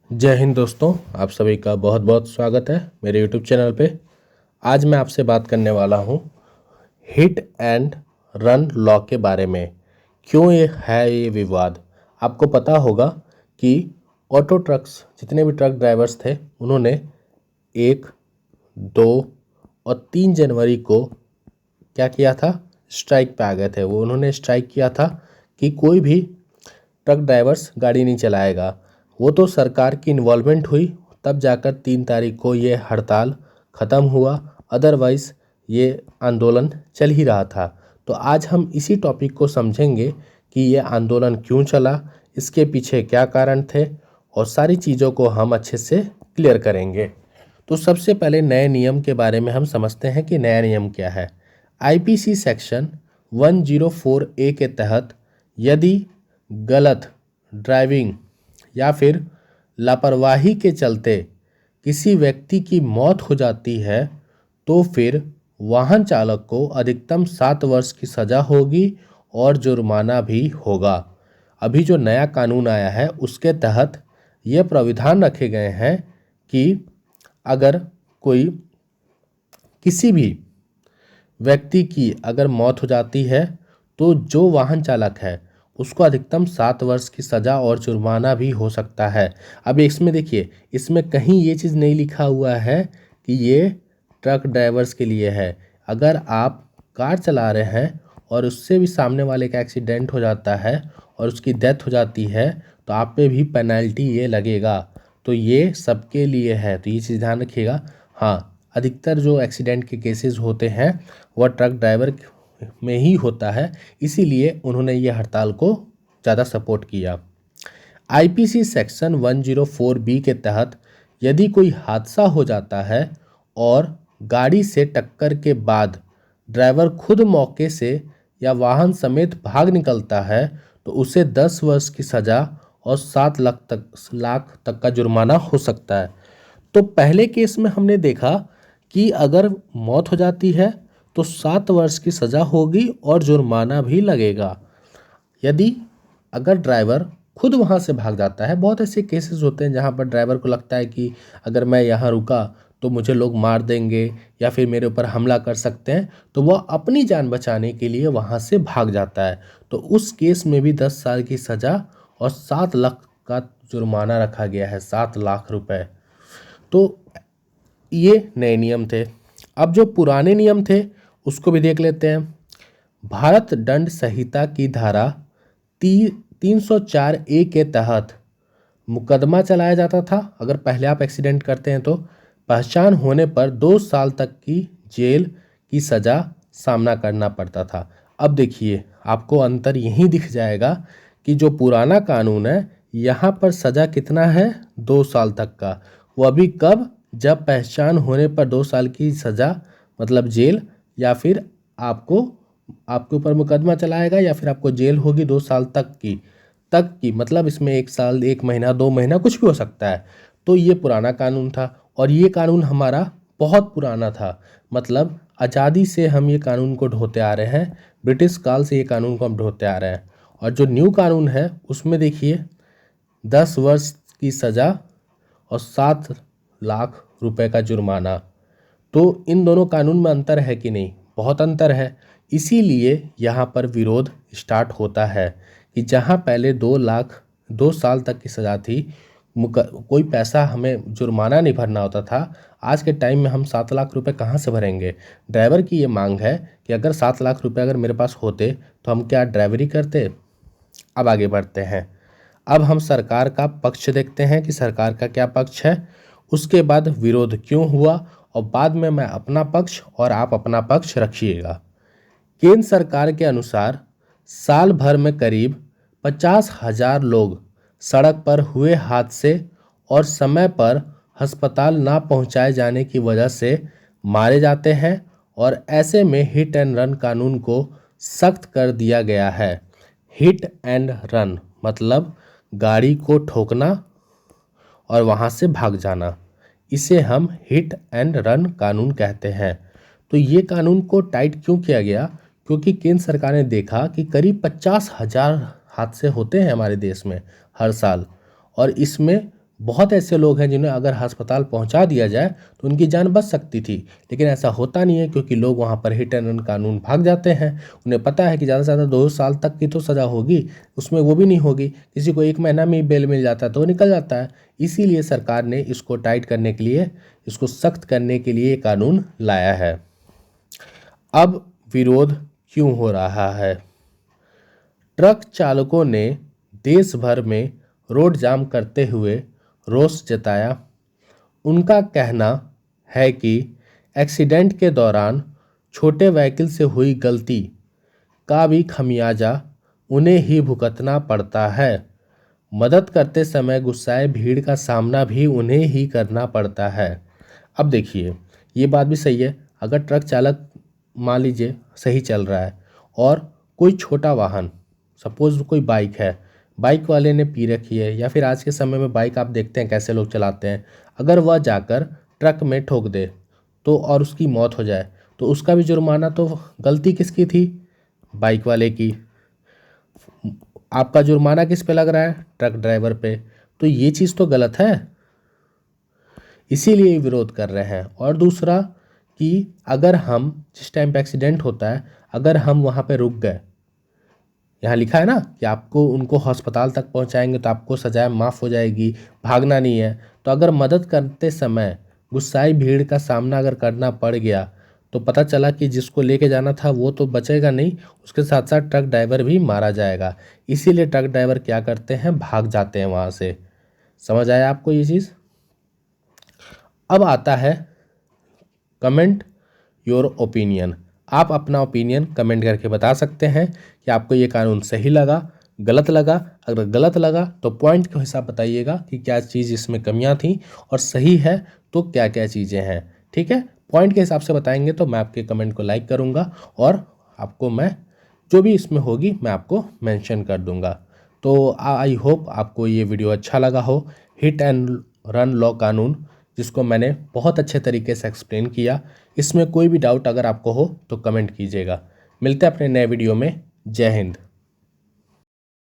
जय हिंद दोस्तों, आप सभी का बहुत बहुत स्वागत है मेरे YouTube चैनल पे। आज मैं आपसे बात करने वाला हूँ हिट एंड रन लॉ के बारे में। क्यों ये विवाद। आपको पता होगा कि ऑटो ट्रक्स जितने भी ट्रक ड्राइवर्स थे उन्होंने 1, 2 और 3 जनवरी को क्या किया था, स्ट्राइक पे आ गए थे। उन्होंने स्ट्राइक किया था कि कोई भी ट्रक ड्राइवर्स गाड़ी नहीं चलाएगा। वो तो सरकार की इन्वॉल्वमेंट हुई तब जाकर 3 तारीख को ये हड़ताल ख़त्म हुआ, अदरवाइज़ ये आंदोलन चल ही रहा था। तो आज हम इसी टॉपिक को समझेंगे कि ये आंदोलन क्यों चला, इसके पीछे क्या कारण थे और सारी चीज़ों को हम अच्छे से क्लियर करेंगे। तो सबसे पहले नए नियम के बारे में हम समझते हैं कि नया नियम क्या है। आईपीसी सेक्शन 104A के तहत यदि गलत ड्राइविंग या फिर लापरवाही के चलते किसी व्यक्ति की मौत हो जाती है तो फिर वाहन चालक को अधिकतम 7 वर्ष की सज़ा होगी और जुर्माना भी होगा। अभी जो नया कानून आया है उसके तहत ये प्राविधान रखे गए हैं कि अगर कोई किसी भी व्यक्ति की अगर मौत हो जाती है तो जो वाहन चालक है उसको अधिकतम 7 वर्ष की सज़ा और जुर्माना भी हो सकता है। अब इसमें देखिए, इसमें कहीं ये चीज़ नहीं लिखा हुआ है कि ये ट्रक ड्राइवर्स के लिए है। अगर आप कार चला रहे हैं और उससे भी सामने वाले का एक्सीडेंट हो जाता है और उसकी डेथ हो जाती है तो आप पे भी पेनल्टी ये लगेगा। तो ये सबके लिए है, तो ये चीज़ ध्यान रखिएगा। हाँ, अधिकतर जो एक्सीडेंट के केसेस होते हैं वह ट्रक ड्राइवर में ही होता है, इसीलिए उन्होंने ये हड़ताल को ज़्यादा सपोर्ट किया। आईपीसी सेक्शन 104B के तहत यदि कोई हादसा हो जाता है और गाड़ी से टक्कर के बाद ड्राइवर खुद मौके से या वाहन समेत भाग निकलता है तो उसे 10 वर्ष की सज़ा और 7 लाख तक का जुर्माना हो सकता है। तो पहले केस में हमने देखा कि अगर मौत हो जाती है तो 7 वर्ष की सज़ा होगी और जुर्माना भी लगेगा। यदि अगर ड्राइवर खुद वहाँ से भाग जाता है, बहुत ऐसे केसेस होते हैं जहाँ पर ड्राइवर को लगता है कि अगर मैं यहाँ रुका तो मुझे लोग मार देंगे या फिर मेरे ऊपर हमला कर सकते हैं, तो वह अपनी जान बचाने के लिए वहाँ से भाग जाता है। तो उस केस में भी 10 साल की सज़ा और 7 लाख का जुर्माना रखा गया है, 7 लाख रुपए। तो ये नए नियम थे। अब जो पुराने नियम थे उसको भी देख लेते हैं। भारत दंड संहिता की धारा 304A के तहत मुकदमा चलाया जाता था। अगर पहले आप एक्सीडेंट करते हैं तो पहचान होने पर 2 साल तक की जेल की सज़ा सामना करना पड़ता था। अब देखिए, आपको अंतर यहीं दिख जाएगा कि जो पुराना कानून है यहाँ पर सज़ा कितना है, 2 साल तक का। वह भी कब, जब पहचान होने पर 2 साल की सज़ा मतलब जेल, या फिर आपके ऊपर मुकदमा चलाएगा या फिर आपको जेल होगी 2 साल तक की मतलब इसमें 1 साल, 1 महीना, 2 महीना कुछ भी हो सकता है। तो ये पुराना कानून था और ये कानून हमारा बहुत पुराना था। मतलब आज़ादी से हम ये कानून को ढोते आ रहे हैं, ब्रिटिश काल से ये कानून को हम ढोते आ रहे हैं। और जो न्यू कानून है उसमें देखिए 10 वर्ष की सज़ा और 7 लाख रुपए का जुर्माना। तो इन दोनों कानून में अंतर है कि नहीं? बहुत अंतर है। इसीलिए यहाँ पर विरोध स्टार्ट होता है कि जहाँ पहले 2 साल तक की सज़ा थी, कोई पैसा हमें जुर्माना नहीं भरना होता था, आज के टाइम में हम 7 लाख रुपए कहाँ से भरेंगे? ड्राइवर की ये मांग है कि अगर 7 लाख रुपए अगर मेरे पास होते तो हम क्या ड्राइवरी करते? अब आगे बढ़ते हैं। अब हम सरकार का पक्ष देखते हैं कि सरकार का क्या पक्ष है, उसके बाद विरोध क्यों हुआ और बाद में मैं अपना पक्ष और आप अपना पक्ष रखिएगा। केंद्र सरकार के अनुसार साल भर में करीब 50,000 लोग सड़क पर हुए हादसे और समय पर अस्पताल ना पहुंचाए जाने की वजह से मारे जाते हैं और ऐसे में हिट एंड रन कानून को सख्त कर दिया गया है। हिट एंड रन मतलब गाड़ी को ठोकना और वहाँ से भाग जाना, इसे हम हिट एंड रन कानून कहते हैं। तो ये कानून को टाइट क्यों किया गया? क्योंकि केंद्र सरकार ने देखा कि करीब 50,000 हादसे होते हैं हमारे देश में हर साल और इसमें बहुत ऐसे लोग हैं जिन्हें अगर अस्पताल पहुंचा दिया जाए तो उनकी जान बच सकती थी, लेकिन ऐसा होता नहीं है क्योंकि लोग वहां पर हिट एंड रन कानून भाग जाते हैं। उन्हें पता है कि ज़्यादा से ज़्यादा 2 साल तक की तो सज़ा होगी, उसमें वो भी नहीं होगी, किसी को 1 महीना में ही बेल मिल जाता है तो वो निकल जाता है। इसीलिए सरकार ने इसको टाइट करने के लिए, इसको सख्त करने के लिए कानून लाया है। अब विरोध क्यों हो रहा है? ट्रक चालकों ने देश भर में रोड जाम करते हुए रोष जताया। उनका कहना है कि एक्सीडेंट के दौरान छोटे व्हीकल से हुई गलती का भी खमियाजा उन्हें ही भुगतना पड़ता है। मदद करते समय गुस्साए भीड़ का सामना भी उन्हें ही करना पड़ता है। अब देखिए, ये बात भी सही है। अगर ट्रक चालक मान लीजिए सही चल रहा है और कोई छोटा वाहन, सपोज कोई बाइक है, बाइक वाले ने पी रखी है, या फिर आज के समय में बाइक आप देखते हैं कैसे लोग चलाते हैं, अगर वह जाकर ट्रक में ठोक दे तो और उसकी मौत हो जाए तो उसका भी जुर्माना, तो गलती किसकी थी? बाइक वाले की। आपका जुर्माना किस पे लग रहा है? ट्रक ड्राइवर पे। तो ये चीज़ तो गलत है, इसीलिए विरोध कर रहे हैं। और दूसरा कि अगर हम जिस टाइम पे एक्सीडेंट होता है, अगर हम वहाँ पे रुक गए, यहाँ लिखा है ना कि आपको उनको अस्पताल तक पहुँचाएंगे तो आपको सजाएं माफ़ हो जाएगी, भागना नहीं है। तो अगर मदद करते समय गुस्साई भीड़ का सामना अगर करना पड़ गया तो पता चला कि जिसको लेके जाना था वो तो बचेगा नहीं, उसके साथ साथ ट्रक ड्राइवर भी मारा जाएगा। इसीलिए ट्रक ड्राइवर क्या करते हैं? भाग जाते हैं वहाँ से। समझ आया आपको ये चीज़? अब आता है कमेंट योर ओपिनियन। आप अपना ओपिनियन कमेंट करके बता सकते हैं कि आपको ये कानून सही लगा, गलत लगा। अगर गलत लगा तो पॉइंट के हिसाब बताइएगा कि क्या चीज़ इसमें कमियां थी, और सही है तो क्या क्या चीज़ें हैं। ठीक है, पॉइंट के हिसाब से बताएंगे तो मैं आपके कमेंट को लाइक करूँगा और आपको मैं जो भी इसमें होगी मैं आपको मेंशन कर दूँगा। तो आई होप आपको ये वीडियो अच्छा लगा हो। हिट एंड रन लॉ कानून, जिसको मैंने बहुत अच्छे तरीके से एक्सप्लेन किया। इसमें कोई भी डाउट अगर आपको हो तो कमेंट कीजिएगा। मिलते हैं अपने नए वीडियो में। जय हिंद।